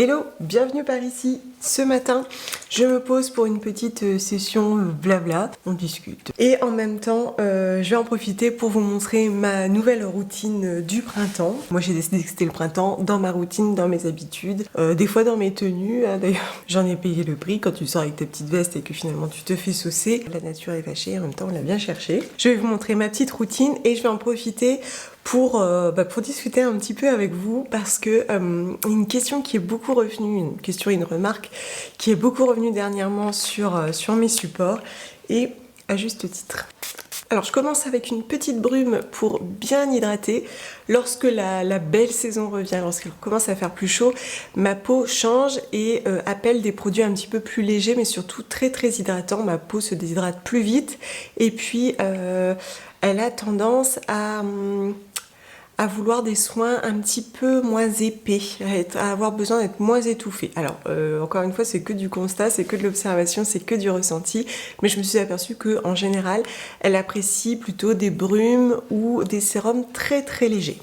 Hello, bienvenue par ici. Ce matin, je me pose pour une petite session blabla, on discute. Et en même temps, je vais en profiter pour vous montrer ma nouvelle routine du printemps. Moi, j'ai décidé que c'était le printemps dans ma routine, dans mes habitudes, des fois dans mes tenues. D'ailleurs, j'en ai payé le prix quand tu sors avec ta petite veste et que finalement tu te fais saucer. La nature est fâchée, en même temps, on l'a bien cherché. Je vais vous montrer ma petite routine et je vais en profiter pour discuter un petit peu avec vous parce que une question qui est beaucoup revenue, une question et une remarque qui est beaucoup revenue dernièrement sur mes supports et à juste titre. Alors je commence avec une petite brume pour bien hydrater. Lorsque la belle saison revient, lorsqu'il commence à faire plus chaud, ma peau change et appelle des produits un petit peu plus légers mais surtout très très hydratants. Ma peau se déshydrate plus vite et puis elle a tendance à vouloir des soins un petit peu moins épais, à avoir besoin d'être moins étouffée. Alors, encore une fois, c'est que du constat, c'est que de l'observation, c'est que du ressenti, mais je me suis aperçue qu'en général, elle apprécie plutôt des brumes ou des sérums très très légers.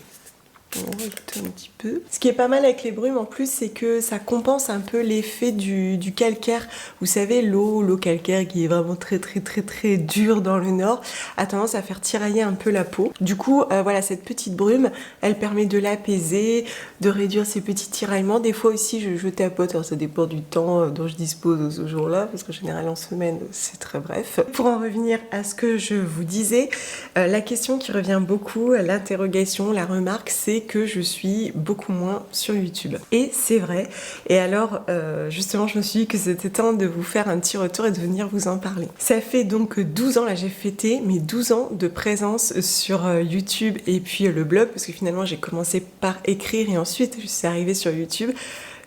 On va rajouter un petit peu. Ce qui est pas mal avec les brumes en plus, c'est que ça compense un peu l'effet du calcaire. Vous savez, l'eau calcaire qui est vraiment très très très très dure dans le nord, a tendance à faire tirailler un peu la peau. Du coup, voilà, cette petite brume, elle permet de l'apaiser, de réduire ces petits tiraillements. Des fois aussi, je tapote, alors ça dépend du temps dont je dispose ce jour-là, parce qu'en général en semaine, c'est très bref. Pour en revenir à ce que je vous disais, la question qui revient beaucoup, l'interrogation, la remarque, c'est que je suis beaucoup moins sur YouTube. Et c'est vrai. Et alors, justement, je me suis dit que c'était temps de vous faire un petit retour et de venir vous en parler. Ça fait donc 12 ans, là j'ai fêté mes 12 ans de présence sur YouTube et puis le blog, parce que finalement j'ai commencé par écrire et ensuite je suis arrivée sur YouTube.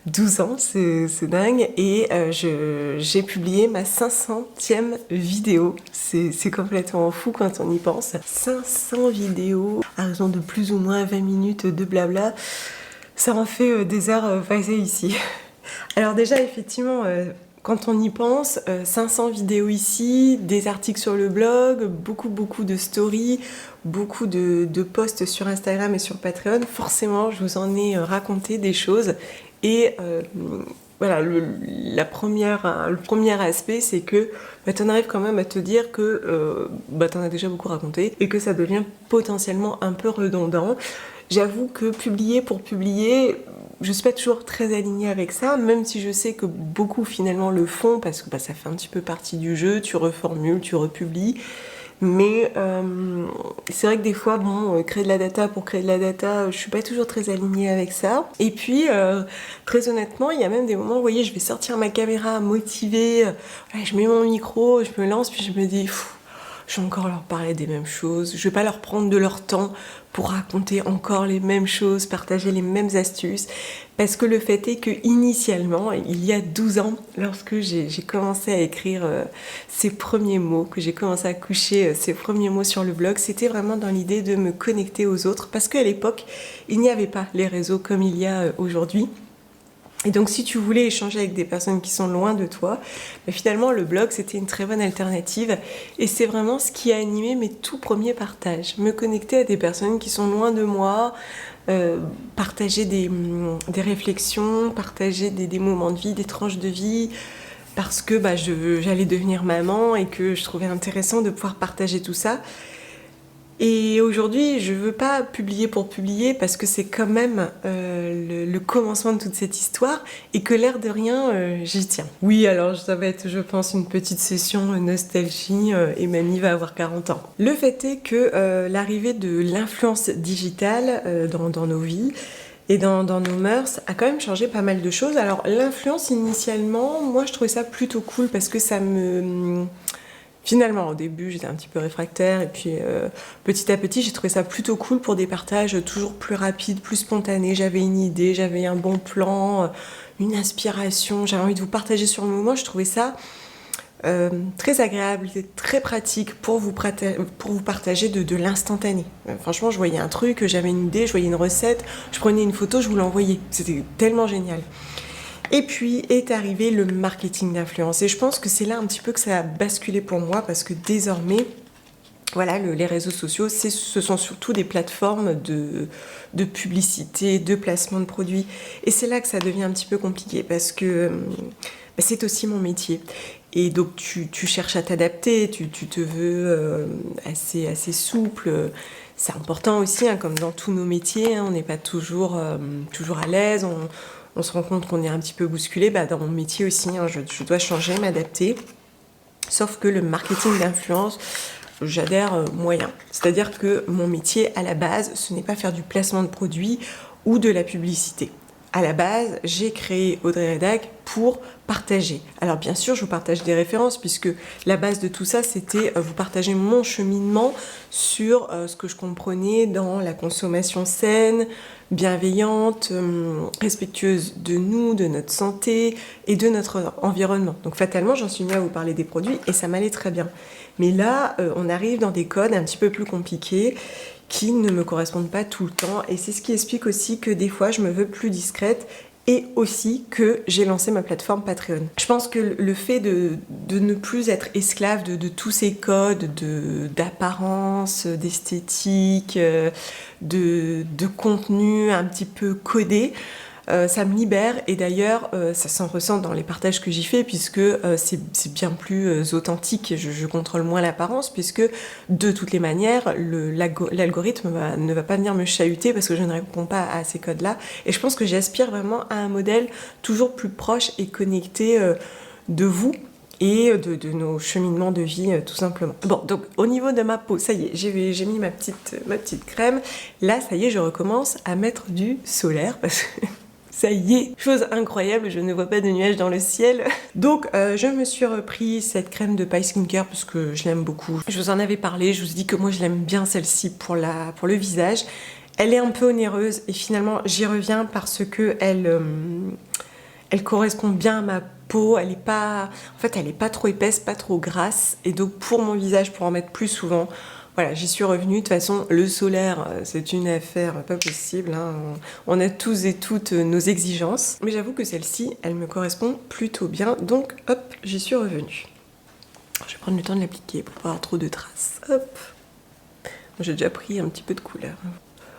12 ans, c'est dingue, et j'ai publié ma 500e vidéo. C'est complètement fou quand on y pense. 500 vidéos, à raison de plus ou moins 20 minutes de blabla, ça en fait des heures passées ici. Alors déjà, effectivement, quand on y pense, 500 vidéos ici, des articles sur le blog, beaucoup de stories, beaucoup de posts sur Instagram et sur Patreon, forcément, je vous en ai raconté des choses. Et voilà, le premier aspect, c'est que t'en arrives quand même à te dire que t'en as déjà beaucoup raconté et que ça devient potentiellement un peu redondant. J'avoue que publier pour publier, je suis pas toujours très alignée avec ça, même si je sais que beaucoup finalement le font parce que ça fait un petit peu partie du jeu, tu reformules, tu republies. Mais c'est vrai que des fois, créer de la data pour créer de la data, je suis pas toujours très alignée avec ça. Et puis, très honnêtement, il y a même des moments, vous voyez, je vais sortir ma caméra motivée, je mets mon micro, je me lance, puis je me dis, je vais encore leur parler des mêmes choses, je vais pas leur prendre de leur temps pour raconter encore les mêmes choses, partager les mêmes astuces, parce que le fait est que initialement, il y a 12 ans, lorsque j'ai commencé à écrire ces premiers mots, que j'ai commencé à coucher ces premiers mots sur le blog, c'était vraiment dans l'idée de me connecter aux autres, parce qu'à l'époque, il n'y avait pas les réseaux comme il y a aujourd'hui. Et donc si tu voulais échanger avec des personnes qui sont loin de toi, finalement le blog c'était une très bonne alternative et c'est vraiment ce qui a animé mes tout premiers partages. Me connecter à des personnes qui sont loin de moi, partager des réflexions, partager des moments de vie, des tranches de vie, parce que j'allais devenir maman et que je trouvais intéressant de pouvoir partager tout ça. Et aujourd'hui, je veux pas publier pour publier parce que c'est quand même le commencement de toute cette histoire et que l'air de rien, j'y tiens. Oui, alors ça va être, je pense, une petite session nostalgie et mamie va avoir 40 ans. Le fait est que l'arrivée de l'influence digitale dans nos vies et dans nos mœurs a quand même changé pas mal de choses. Alors l'influence initialement, moi je trouvais ça plutôt cool parce que ça me... Finalement, au début, j'étais un petit peu réfractaire et puis petit à petit, j'ai trouvé ça plutôt cool pour des partages toujours plus rapides, plus spontanés. J'avais une idée, j'avais un bon plan, une inspiration, j'avais envie de vous partager sur le moment. Je trouvais ça très agréable, très pratique pour vous partager de l'instantané. Franchement, je voyais un truc, j'avais une idée, je voyais une recette, je prenais une photo, je vous l'envoyais. C'était tellement génial. Et puis est arrivé le marketing d'influence. Et je pense que c'est là un petit peu que ça a basculé pour moi parce que désormais, Voilà, les réseaux sociaux, ce sont surtout des plateformes de publicité, de placement de produits. Et c'est là que ça devient un petit peu compliqué parce que c'est aussi mon métier. Et donc tu cherches à t'adapter, tu te veux assez souple. C'est important aussi, hein, comme dans tous nos métiers, hein, on n'est pas toujours à l'aise, on se rend compte qu'on est un petit peu bousculé. Dans mon métier aussi, hein, je dois changer, m'adapter. Sauf que le marketing d'influence, j'adhère moyen. C'est-à-dire que mon métier, à la base, ce n'est pas faire du placement de produits ou de la publicité. À la base, j'ai créé Audrey Rédac pour partager. Alors bien sûr, je vous partage des références puisque la base de tout ça, c'était vous partager mon cheminement sur ce que je comprenais dans la consommation saine, bienveillante, respectueuse de nous, de notre santé et de notre environnement. Donc fatalement, j'en suis venue à vous parler des produits et ça m'allait très bien. Mais là, on arrive dans des codes un petit peu plus compliqués qui ne me correspondent pas tout le temps. Et c'est ce qui explique aussi que des fois, je me veux plus discrète et aussi que j'ai lancé ma plateforme Patreon. Je pense que le fait de ne plus être esclave de tous ces codes d'apparence, d'esthétique, de contenu un petit peu codé, ça me libère et d'ailleurs ça s'en ressent dans les partages que j'y fais puisque c'est bien plus authentique, je contrôle moins l'apparence puisque de toutes les manières l'algorithme ne va pas venir me chahuter parce que je ne réponds pas à ces codes là et je pense que j'aspire vraiment à un modèle toujours plus proche et connecté de vous et de nos cheminements de vie tout simplement. Bon, donc au niveau de ma peau, ça y est, j'ai mis ma petite crème. Là, ça y est, je recommence à mettre du solaire parce que ça y est, chose incroyable, je ne vois pas de nuages dans le ciel. Donc je me suis repris cette crème de Paille Skincare parce que je l'aime beaucoup. Je vous en avais parlé, je vous dis que moi je l'aime bien celle-ci pour le visage. Elle est un peu onéreuse et finalement j'y reviens parce que elle correspond bien à ma peau. Elle est pas trop épaisse, pas trop grasse. Et donc pour mon visage, pour en mettre plus souvent, voilà, j'y suis revenue. De toute façon, le solaire, c'est une affaire pas possible, hein. On a tous et toutes nos exigences. Mais j'avoue que celle-ci, elle me correspond plutôt bien. Donc, hop, j'y suis revenue. Je vais prendre le temps de l'appliquer pour pas avoir trop de traces. Hop. J'ai déjà pris un petit peu de couleur.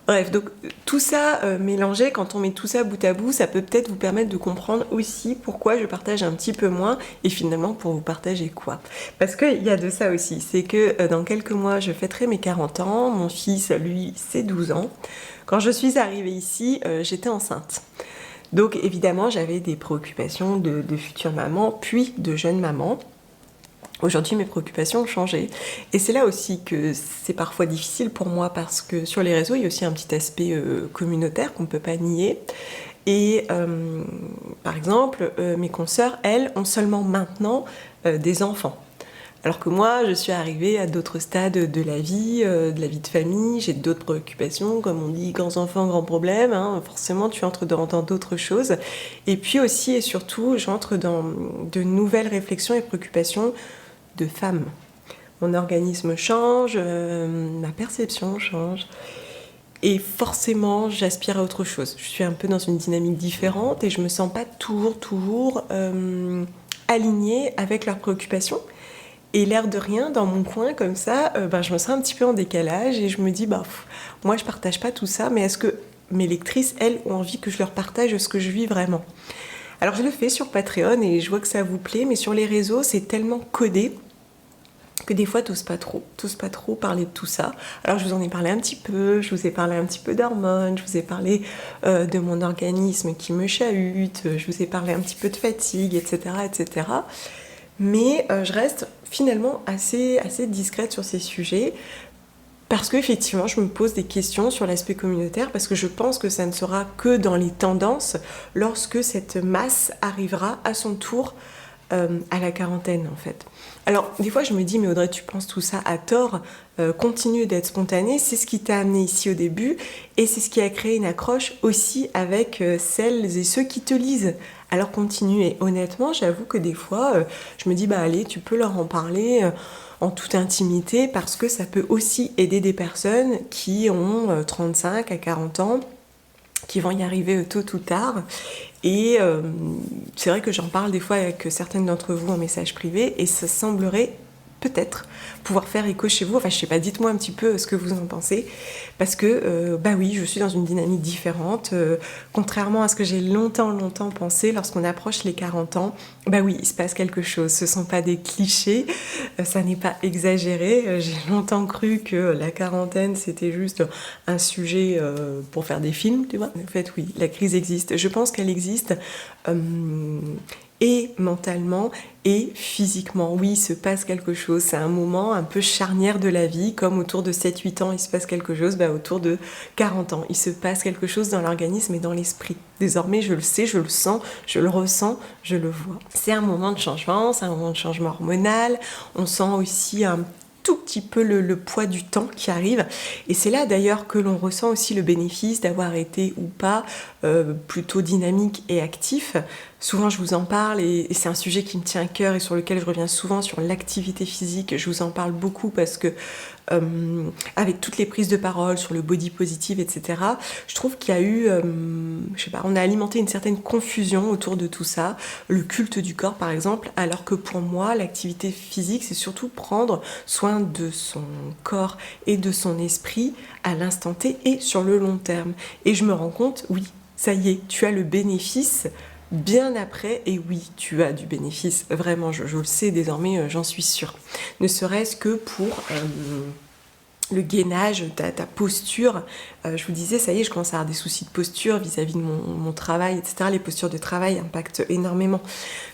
Bref, donc tout ça mélangé, quand on met tout ça bout à bout, ça peut peut-être vous permettre de comprendre aussi pourquoi je partage un petit peu moins et finalement pour vous partager quoi. Parce qu'il y a de ça aussi, c'est que dans quelques mois je fêterai mes 40 ans, mon fils lui c'est 12 ans. Quand je suis arrivée ici, j'étais enceinte. Donc évidemment j'avais des préoccupations de future maman, puis de jeune maman. Aujourd'hui, mes préoccupations ont changé. Et c'est là aussi que c'est parfois difficile pour moi parce que sur les réseaux, il y a aussi un petit aspect communautaire qu'on ne peut pas nier. Et par exemple, mes consoeurs, elles, ont seulement maintenant des enfants. Alors que moi, je suis arrivée à d'autres stades de la vie de famille, j'ai d'autres préoccupations, comme on dit, grands enfants, grands problèmes, hein, forcément tu entres dans d'autres choses. Et puis aussi et surtout, j'entre dans de nouvelles réflexions et préoccupations de femme. Mon organisme change, ma perception change. Et forcément, j'aspire à autre chose. Je suis un peu dans une dynamique différente et je me sens pas toujours alignée avec leurs préoccupations. Et l'air de rien, dans mon coin, comme ça, je me sens un petit peu en décalage et je me dis, moi je partage pas tout ça, mais est-ce que mes lectrices, elles, ont envie que je leur partage ce que je vis vraiment ? Alors je le fais sur Patreon et je vois que ça vous plaît, mais sur les réseaux, c'est tellement codé que des fois, t'oses pas trop parler de tout ça. Alors je vous en ai parlé un petit peu, je vous ai parlé un petit peu d'hormones, je vous ai parlé de mon organisme qui me chahute, je vous ai parlé un petit peu de fatigue, etc. etc. Mais je reste finalement assez discrète sur ces sujets parce qu'effectivement, je me pose des questions sur l'aspect communautaire parce que je pense que ça ne sera que dans les tendances lorsque cette masse arrivera à son tour à la quarantaine en fait. Alors des fois je me dis mais Audrey tu penses tout ça à tort, continue d'être spontanée, c'est ce qui t'a amené ici au début et c'est ce qui a créé une accroche aussi avec celles et ceux qui te lisent. Alors continue et honnêtement j'avoue que des fois je me dis allez tu peux leur en parler en toute intimité parce que ça peut aussi aider des personnes qui ont 35 à 40 ans qui vont y arriver tôt ou tard. Et c'est vrai que j'en parle des fois avec certaines d'entre vous en message privé et ça semblerait peut-être pouvoir faire écho chez vous. Enfin, je sais pas, dites-moi un petit peu ce que vous en pensez. Parce que, bah oui, je suis dans une dynamique différente. Contrairement à ce que j'ai longtemps pensé, lorsqu'on approche les 40 ans, bah oui, il se passe quelque chose. Ce sont pas des clichés, ça n'est pas exagéré. J'ai longtemps cru que la quarantaine, c'était juste un sujet pour faire des films, tu vois. En fait, oui, la crise existe. Je pense qu'elle existe et mentalement et physiquement. Oui, il se passe quelque chose. C'est un moment un peu charnière de la vie, comme autour de 7-8 ans, il se passe quelque chose, bah, autour de 40 ans, il se passe quelque chose dans l'organisme et dans l'esprit. Désormais, je le sais, je le sens, je le ressens, je le vois. C'est un moment de changement, c'est un moment de changement hormonal. On sent aussi un tout petit peu le poids du temps qui arrive, et c'est là d'ailleurs que l'on ressent aussi le bénéfice d'avoir été ou pas plutôt dynamique et actif. Souvent je vous en parle et c'est un sujet qui me tient à cœur et sur lequel je reviens souvent, sur l'activité physique. Je vous en parle beaucoup parce que avec toutes les prises de parole sur le body positive, etc., je trouve qu'il y a eu, je sais pas, on a alimenté une certaine confusion autour de tout ça, le culte du corps par exemple, alors que pour moi, l'activité physique, c'est surtout prendre soin de son corps et de son esprit à l'instant T et sur le long terme. Et je me rends compte, oui, ça y est, tu as le bénéfice bien après, et oui, tu as du bénéfice, vraiment, je le sais désormais, j'en suis sûre. Ne serait-ce que pour le gainage, ta posture. Je vous disais, ça y est, je commence à avoir des soucis de posture vis-à-vis de mon travail, etc. Les postures de travail impactent énormément.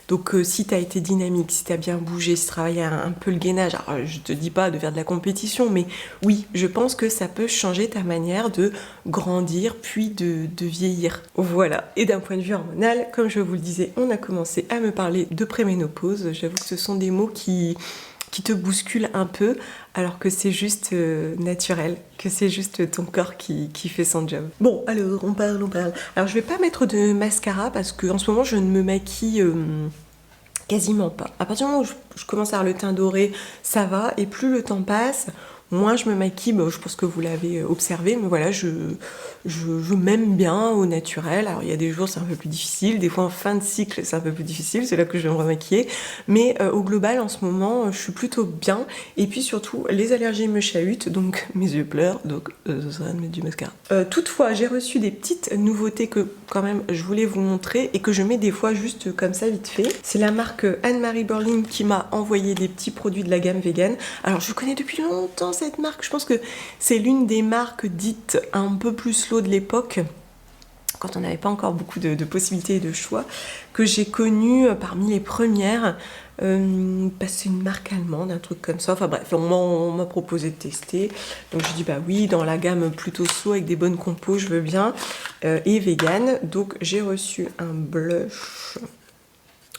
Donc si tu as été dynamique, si tu as bien bougé, si tu travailles un peu le gainage, alors je te dis pas de faire de la compétition, mais oui, je pense que ça peut changer ta manière de grandir, puis de vieillir. Voilà. Et d'un point de vue hormonal, comme je vous le disais, on a commencé à me parler de préménopause. J'avoue que ce sont des mots qui te bousculent un peu, alors que c'est juste naturel, que c'est juste ton corps qui fait son job. Bon, alors, on parle. Alors, je vais pas mettre de mascara, parce qu'en ce moment, je ne me maquille quasiment pas. À partir du moment où je commence à avoir le teint doré, ça va, et plus le temps passe, moins je me maquille. Bon, je pense que vous l'avez observé, mais voilà, je m'aime bien au naturel. Alors il y a des jours c'est un peu plus difficile, des fois en fin de cycle c'est un peu plus difficile, c'est là que je vais me remaquiller, mais au global en ce moment je suis plutôt bien, et puis surtout les allergies me chahutent, donc mes yeux pleurent, donc ça sert à rien de mettre du mascara. Toutefois, j'ai reçu des petites nouveautés que quand même je voulais vous montrer et que je mets des fois juste comme ça vite fait. C'est la marque Anne-Marie Berlin qui m'a envoyé des petits produits de la gamme vegan. Alors je connais depuis longtemps cette marque, je pense que c'est l'une des marques dites un peu plus slow de l'époque, quand on n'avait pas encore beaucoup de possibilités et de choix, que j'ai connu parmi les premières, parce que c'est une marque allemande, un truc comme ça, enfin bref, on m'a proposé de tester, donc je dis bah oui, dans la gamme plutôt slow avec des bonnes compos, je veux bien, et vegan. Donc j'ai reçu un blush,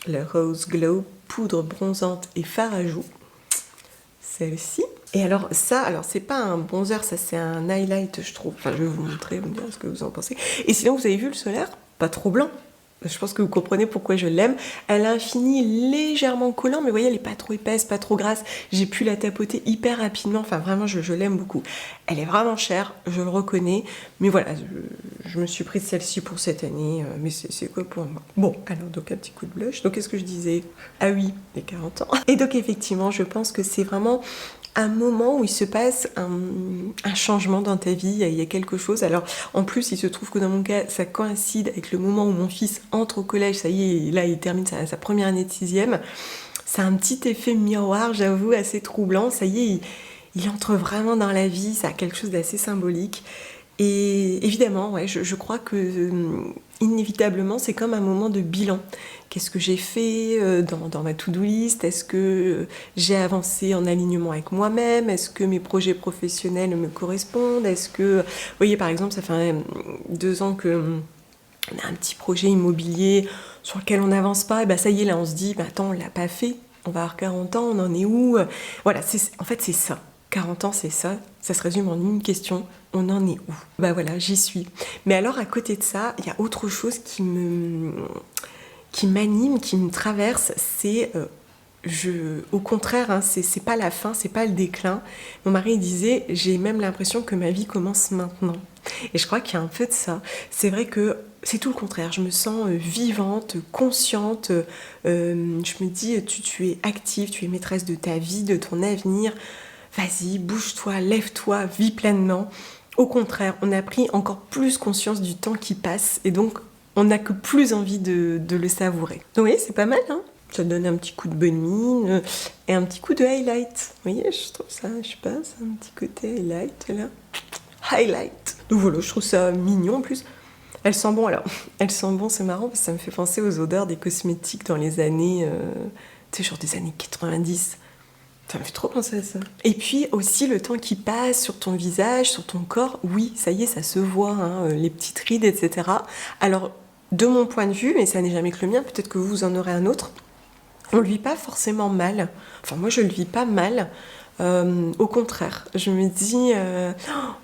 le Rose Glow, poudre bronzante et fard à joues, celle-ci. Et alors ça, alors c'est pas un bronzer, ça c'est un highlight je trouve. Enfin je vais vous montrer, vous me direz ce que vous en pensez. Et sinon vous avez vu le solaire, pas trop blanc. Je pense que vous comprenez pourquoi je l'aime. Elle a un fini légèrement collant, mais vous voyez elle est pas trop épaisse, pas trop grasse. J'ai pu la tapoter hyper rapidement, enfin vraiment je l'aime beaucoup. Elle est vraiment chère, je le reconnais, mais voilà, je me suis prise celle-ci pour cette année, mais c'est quoi pour moi. Bon, alors donc un petit coup de blush. Donc qu'est-ce que je disais? Ah oui, les 40 ans. Et donc effectivement, je pense que c'est vraiment un moment où il se passe un changement dans ta vie, il y a quelque chose. Alors en plus il se trouve que dans mon cas ça coïncide avec le moment où mon fils entre au collège, ça y est, là il termine sa première année de 6e. C'est un petit effet miroir, j'avoue, assez troublant. Ça y est, il entre vraiment dans la vie, ça a quelque chose d'assez symbolique. Et évidemment, ouais, je crois que inévitablement, c'est comme un moment de bilan. Qu'est-ce que j'ai fait dans ma to-do list? Est-ce que j'ai avancé en alignement avec moi-même? Est-ce que mes projets professionnels me correspondent? Est-ce que, vous voyez, par exemple, ça fait 2 ans que on a un petit projet immobilier sur lequel on n'avance pas, et ben ça y est, là on se dit, bah attends, on l'a pas fait, on va avoir 40 ans, on en est où? Voilà, en fait c'est ça. 40 ans, c'est ça, ça se résume en une question, on en est où? Bah voilà, j'y suis. Mais alors, à côté de ça, il y a autre chose qui m'anime, qui me traverse, c'est... au contraire, hein, c'est pas la fin, c'est pas le déclin. Mon mari disait, j'ai même l'impression que ma vie commence maintenant. Et je crois qu'il y a un peu de ça. C'est vrai que c'est tout le contraire. Je me sens vivante, consciente. Je me dis, tu es active, tu es maîtresse de ta vie, de ton avenir. Vas-y, bouge-toi, lève-toi, vis pleinement. Au contraire, on a pris encore plus conscience du temps qui passe et donc on n'a que plus envie de le savourer. Donc oui, c'est pas mal, hein. Ça donne un petit coup de bonne mine et un petit coup de highlight. Vous voyez, je trouve ça, je sais pas, c'est un petit côté highlight là. Highlight. Donc voilà, je trouve ça mignon en plus. Elle sent bon, alors, elle sent bon, c'est marrant parce que ça me fait penser aux odeurs des cosmétiques dans les années, tu sais, genre des années 90. Ça me fait trop penser à ça. Et puis aussi le temps qui passe sur ton visage, sur ton corps, oui, ça y est, ça se voit, hein, les petites rides, etc. Alors, de mon point de vue, mais ça n'est jamais que le mien, peut-être que vous en aurez un autre, on le vit pas forcément mal. Enfin, moi, je le vis pas mal. Au contraire, je me dis,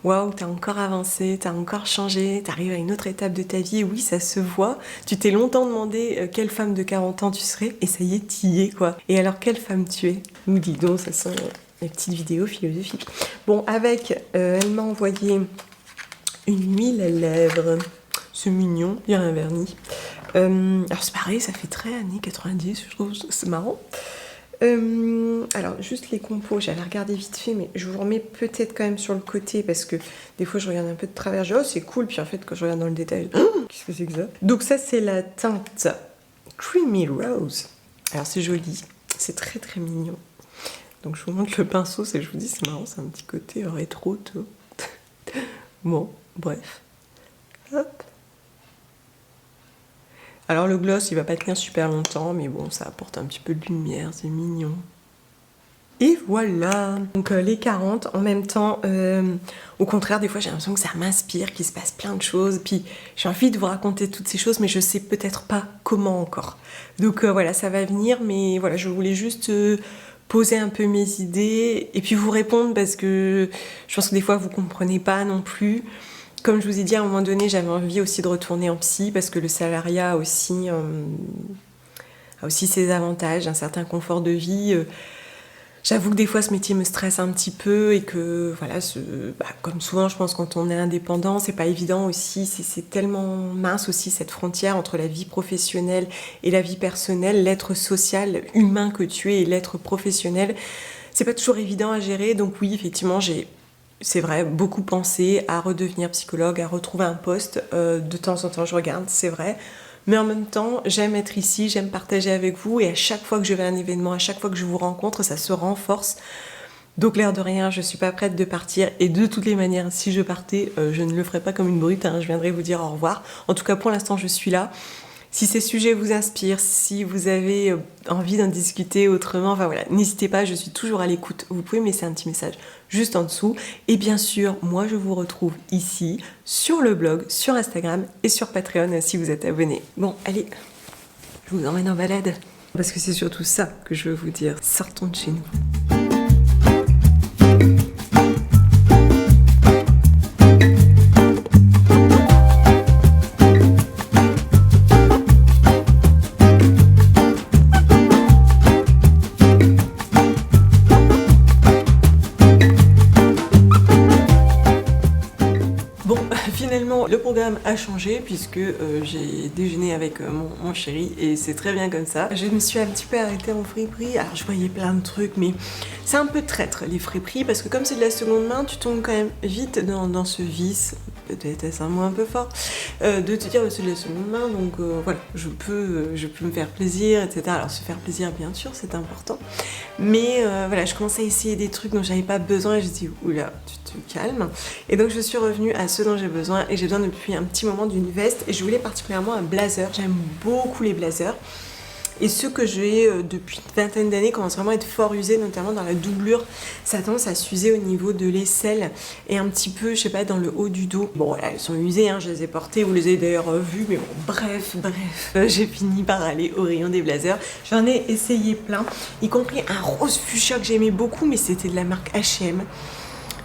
waouh, t'as encore avancé, t'as encore changé, t'arrives à une autre étape de ta vie, et oui, ça se voit. Tu t'es longtemps demandé quelle femme de 40 ans tu serais, et ça y est, t'y es, quoi. Et alors, quelle femme tu es? Nous dis donc, ça sent les petites vidéos philosophiques. Bon, avec, elle m'a envoyé une huile à lèvres. C'est mignon, il y a un vernis. Alors, c'est pareil, ça fait très années 90, je trouve, c'est marrant. Alors juste les compos, j'avais regardé vite fait, mais je vous remets peut-être quand même sur le côté parce que des fois je regarde un peu de travers, je dis oh c'est cool, puis en fait quand je regarde dans le détail, qu'est-ce que c'est que ça? Donc ça c'est la teinte Creamy Rose. Alors c'est joli, c'est très très mignon. Donc je vous montre le pinceau, je vous dis c'est marrant, c'est un petit côté rétro tout. Bon, bref. Hop. Alors le gloss, il va pas tenir super longtemps, mais bon, ça apporte un petit peu de lumière, c'est mignon. Et voilà. Donc les 40, en même temps, au contraire, des fois j'ai l'impression que ça m'inspire, qu'il se passe plein de choses, puis j'ai envie de vous raconter toutes ces choses, mais je sais peut-être pas comment encore. Donc voilà, ça va venir, mais voilà, je voulais juste poser un peu mes idées, et puis vous répondre, parce que je pense que des fois vous comprenez pas non plus. Comme je vous ai dit, à un moment donné, j'avais envie aussi de retourner en psy parce que le salariat a aussi ses avantages, un certain confort de vie. J'avoue que des fois, ce métier me stresse un petit peu et que, voilà, comme souvent, je pense, quand on est indépendant, c'est pas évident aussi. C'est tellement mince aussi, cette frontière entre la vie professionnelle et la vie personnelle, l'être social, humain que tu es et l'être professionnel. C'est pas toujours évident à gérer. Donc oui, effectivement, c'est vrai, beaucoup pensé à redevenir psychologue, à retrouver un poste. De temps en temps, je regarde, c'est vrai. Mais en même temps, j'aime être ici, j'aime partager avec vous. Et à chaque fois que je vais à un événement, à chaque fois que je vous rencontre, ça se renforce. Donc l'air de rien, je suis pas prête de partir. Et de toutes les manières, si je partais, je ne le ferais pas comme une brute. Hein, je viendrai vous dire au revoir. En tout cas, pour l'instant, je suis là. Si ces sujets vous inspirent, si vous avez envie d'en discuter autrement, enfin voilà, n'hésitez pas, je suis toujours à l'écoute. Vous pouvez me laisser un petit message juste en dessous. Et bien sûr, moi je vous retrouve ici, sur le blog, sur Instagram et sur Patreon si vous êtes abonné. Bon, allez, je vous emmène en balade. Parce que c'est surtout ça que je veux vous dire. Sortons de chez nous. Le programme a changé puisque j'ai déjeuné avec mon chéri et c'est très bien comme ça. Je me suis un petit peu arrêtée en friperie, alors je voyais plein de trucs mais c'est un peu traître les friperies parce que comme c'est de la seconde main, tu tombes quand même vite dans ce vice, peut-être est-ce un mot un peu fort, de te dire c'est de la seconde main donc voilà, je peux me faire plaisir, etc. Alors se faire plaisir bien sûr c'est important, mais voilà, je commençais à essayer des trucs dont j'avais pas besoin et je dis oula, tu te calmes, et donc je suis revenue à ce dont j'ai besoin et j'ai besoin depuis un petit moment d'une veste et je voulais particulièrement un blazer. J'aime beaucoup les blazers et ceux que j'ai depuis une vingtaine d'années commencent vraiment à être fort usés, notamment dans la doublure. Ça a tendance à s'user au niveau de l'aisselle et un petit peu, je sais pas, dans le haut du dos. Bon voilà, elles sont usées, hein, je les ai portées, vous les avez d'ailleurs vues, mais bon, bref, j'ai fini par aller au rayon des blazers. J'en ai essayé plein, y compris un rose fuchsia que j'aimais beaucoup, mais c'était de la marque H&M.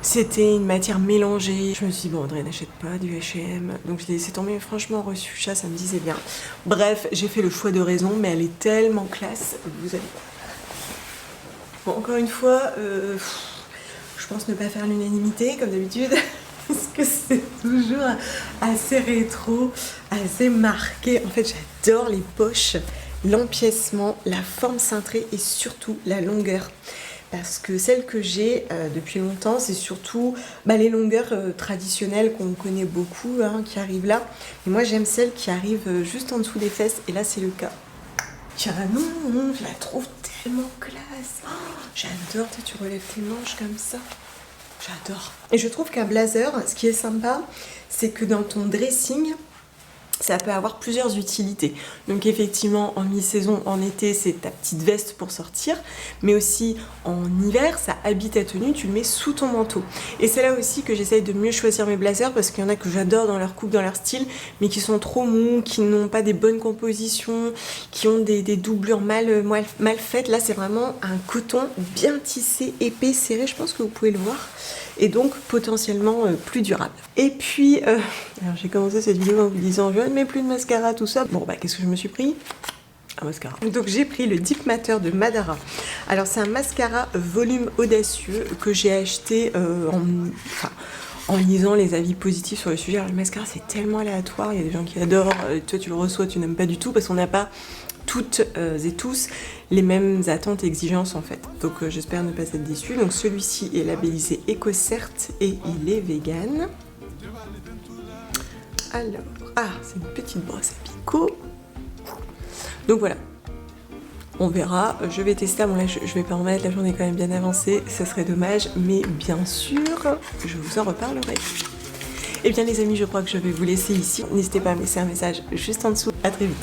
C'était une matière mélangée. Je me suis dit, bon, Audrey, n'achète pas du H&M. Donc je l'ai laissé tomber, mais franchement, rose fuchsia, ça me disait bien. Bref, j'ai fait le choix de raison, mais elle est tellement classe. Vous allez voir. Bon, encore une fois, je pense ne pas faire l'unanimité, comme d'habitude. parce que c'est toujours assez rétro, assez marqué. En fait, j'adore les poches, l'empiècement, la forme cintrée et surtout la longueur. Parce que celle que j'ai depuis longtemps, c'est surtout les longueurs traditionnelles qu'on connaît beaucoup, hein, qui arrivent là. Et moi, j'aime celles qui arrivent juste en dessous des fesses, et là, c'est le cas. Tiens, non, je la trouve tellement classe. Oh, j'adore, tu relèves tes manches comme ça. J'adore. Et je trouve qu'un blazer, ce qui est sympa, c'est que dans ton dressing, ça peut avoir plusieurs utilités. Donc effectivement, en mi-saison, en été, c'est ta petite veste pour sortir, mais aussi en hiver, ça habille ta tenue, tu le mets sous ton manteau. Et c'est là aussi que j'essaye de mieux choisir mes blazers, parce qu'il y en a que j'adore dans leur coupe, dans leur style, mais qui sont trop mous, qui n'ont pas des bonnes compositions, qui ont des doublures mal faites. Là, c'est vraiment un coton bien tissé, épais, serré, je pense que vous pouvez le voir. Et donc potentiellement plus durable. Et puis, alors j'ai commencé cette vidéo en vous disant je ne mets plus de mascara, tout ça. Bon qu'est-ce que je me suis pris? Un mascara. Donc j'ai pris le Deep Matter de Madara. Alors c'est un mascara volume audacieux que j'ai acheté en lisant les avis positifs sur le sujet. Alors le mascara c'est tellement aléatoire, il y a des gens qui adorent, toi tu le reçois, tu n'aimes pas du tout, parce qu'on n'a pas toutes et tous les mêmes attentes et exigences en fait. Donc j'espère ne pas être déçue. Donc celui-ci est labellisé EcoCert et il est vegan. Alors, c'est une petite brosse à picot. Donc voilà. On verra, je vais tester. Bon là je vais pas en mettre, la journée est quand même bien avancée, ça serait dommage, mais bien sûr, je vous en reparlerai. Et bien les amis, je crois que je vais vous laisser ici. N'hésitez pas à me laisser un message juste en dessous. À très vite.